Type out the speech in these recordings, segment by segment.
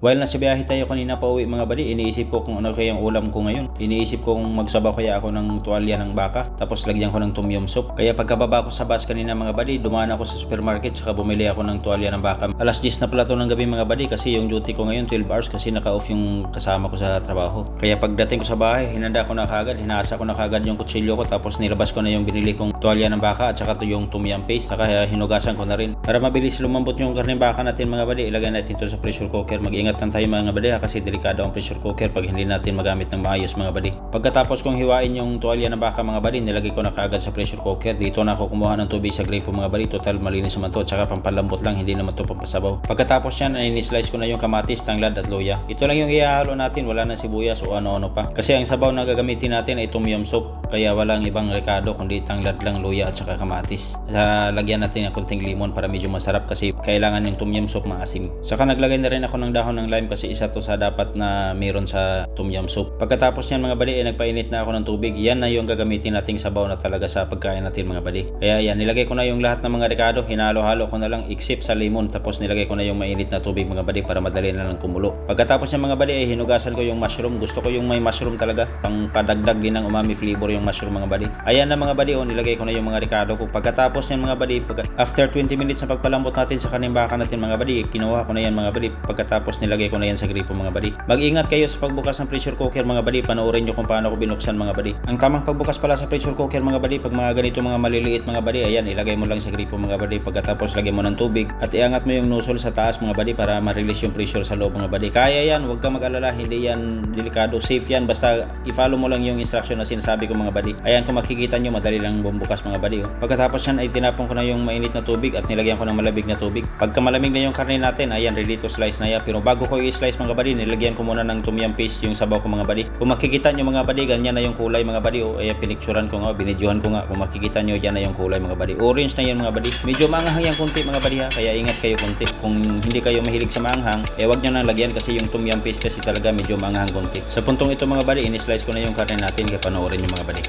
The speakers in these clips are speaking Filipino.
While nasa biyahe tayo kanina pa uwi mga buddy, iniisip ko kung ano kayang ulam ko ngayon. Iniisip ko kung magsabaw kaya ako ng tuwalya ng baka, tapos lagyan ko ng tom yum soup. Kaya pagkababa ko sa bus kanina mga buddy, dumaan ako sa supermarket saka bumili ako ng tuwalya ng baka. Alas 10 na pala to ng gabi mga buddy kasi yung duty ko ngayon 12 hours kasi naka-off yung kasama ko sa trabaho. Kaya pagdating ko sa bahay, hinanda ko na kagad, hinasa ko na kagad yung kutsilyo ko, tapos nilabas ko na yung binili kong tuwalya ng baka at saka to yung tom yum paste, saka hinugasan ko na rin. Para mabilis lumambot yung karne baka natin mga buddy, ilagay natin to sa pressure cooker. Mag-ingat lang tayo mga buddy kasi delikado ang pressure cooker pag hindi natin magamit ng maayos mga buddy. Pagkatapos kong hiwain yung tuwalya ng baka mga buddy, nilagay ko na kaagad sa pressure cooker. Dito na ako kumuha ng tubig sa gripo mga buddy, total malinis naman to at saka pampalambot lang, hindi naman to pampasabaw. Pagkatapos yan ay ni-slice ko na yung kamatis, tanglad at luya. Ito lang yung ihahalo natin, wala na sibuyas o ano-ano pa. Kasi ang sabaw na gagamitin natin ay tom yum soup, kaya walang ibang rekado kundi tanglad lang, luya at saka kamatis. Lagyan natin ng konting limon para medyo masarap kasi kailangan yung tom yum soup maasim. Saka naglagay na rin ako ng dahon ng lime kasi isa to sa dapat na meron sa tom yum soup. Pagkatapos niyan mga buddy ay nagpainit na ako ng tubig. Yan na yung gagamitin nating sabaw na talaga sa pagkain natin mga buddy. Kaya yan, nilagay ko na yung lahat ng mga rekado, hinalo-halo ko na lang except sa limon, tapos nilagay ko na yung mainit na tubig mga buddy para madali na lang kumulo. Pagkatapos niyan mga buddy ay hinugasan ko yung mushroom. Gusto ko yung may mushroom talaga, pang padagdag din ng umami flavor yung mushroom mga buddy. Ayan na mga buddy, nilagay ko na yung mga rekado ko. Pagkatapos niyan mga buddy, after 20 minutes na pagpalambot natin sa karneng baka natin mga buddy, kinuha ko na yan mga buddy. Pagkatapos nilagay ko na yan sa gripo mga buddy. Mag-ingat kayo sa pagbukas ng pressure cooker mga buddy, panoorin nyo kung paano ko binuksan mga buddy. Ang tamang pagbukas pala sa pressure cooker mga buddy, pag mga ganito mga maliliit mga buddy, ayan, ilagay mo lang sa gripo mga buddy. Pagkatapos lagyan mo ng tubig at iangat mo yung nozzle sa taas mga buddy para ma-release yung pressure sa loob mga buddy. Kaya yan, huwag kang mag-alala, hindi yan delikado, safe yan, basta i-follow mo lang yung instruction na sinasabi ko mga buddy. Ayan, kung makikita nyo, madali lang bumbukas mga buddy. Pagkatapos yan ay tinapon ko na yung mainit na tubig at nilagyan ko ng malamig na tubig. Pagka malamig na yung karne natin, ayan, ready to slice na yan. Pero bago ko i-slice mga buddy, nilagyan ko muna ng tom yum paste yung sabaw ko mga buddy. Kung makikita nyo mga buddy, ganyan na yung kulay mga buddy. Ayan, pinicturan ko nga, binidyohan ko nga. Kung makikita nyo, dyan na yung kulay mga buddy. Orange na yan mga buddy. Medyo maanghang yan konti mga buddy ha, kaya ingat kayo konti. Kung hindi kayo mahilig sa maanghang, wag nyo nang lagyan kasi yung tom yum paste kasi talaga medyo maanghang konti. Sa puntong ito mga buddy, in-slice ko na yung karne natin, kaya panoorin nyo mga buddy.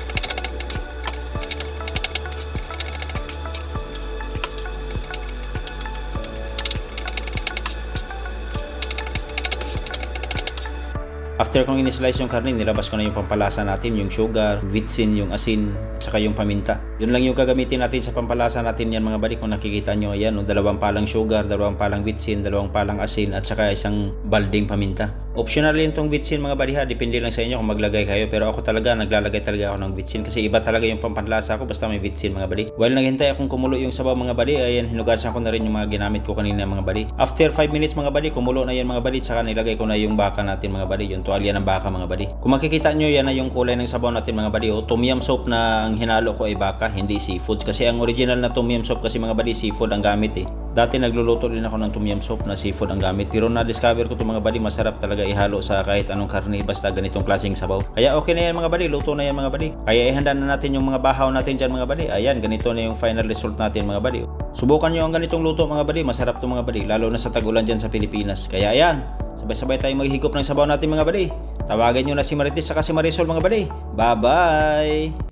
After kong in-slice yung karne, nilabas ko na yung pampalasa natin, yung sugar, vitsin, yung asin, at saka yung paminta. Yun lang yung gagamitin natin sa pampalasa natin yan mga buddy. Kung nakikita nyo, ayan, dalawang palang sugar, dalawang palang vitsin, dalawang palang asin, at saka isang balding paminta. Optional yun tong vitsin mga buddy ha, depende lang sa inyo kung maglagay kayo. Pero ako talaga, naglalagay talaga ako ng vitsin kasi iba talaga yung pampalasa ko basta may vitsin mga buddy. While naghintay akong kumulo yung sabaw mga buddy, ayan, hinugasan ko na rin yung mga ginamit ko kanina mga buddy. After 5 minutes mga buddy, kumulo na yan mga buddy, saka nilagay ko na yung baka natin mga buddy, yung tuwalya ng baka mga buddy. Kung makikita nyo, yan na yung kulay ng sabaw natin mga buddy. Tom yum soup na ang hinalo ko ay baka, hindi seafood. Kasi ang original na tom yum soup kasi mga buddy, seafood ang gamit eh. Dati nagluluto din ako ng tom yum soup na seafood ang gamit. Pero na-discover ko to mga buddy, masarap talaga ihalo sa kahit anong karne basta ganitong klaseng sabaw. Kaya okay na yan mga buddy, luto na yan mga buddy. Kaya ihanda na natin yung mga bahaw natin dyan mga buddy. Ayan, ganito na yung final result natin mga buddy. Subukan nyo ang ganitong luto mga buddy, masarap to mga buddy. Lalo na sa tag-ulan dyan sa Pilipinas. Kaya ayan, sabay-sabay tayong maghihigop ng sabaw natin mga buddy. Tawagan nyo na si Marites saka si Marisol mga buddy. Bye-bye!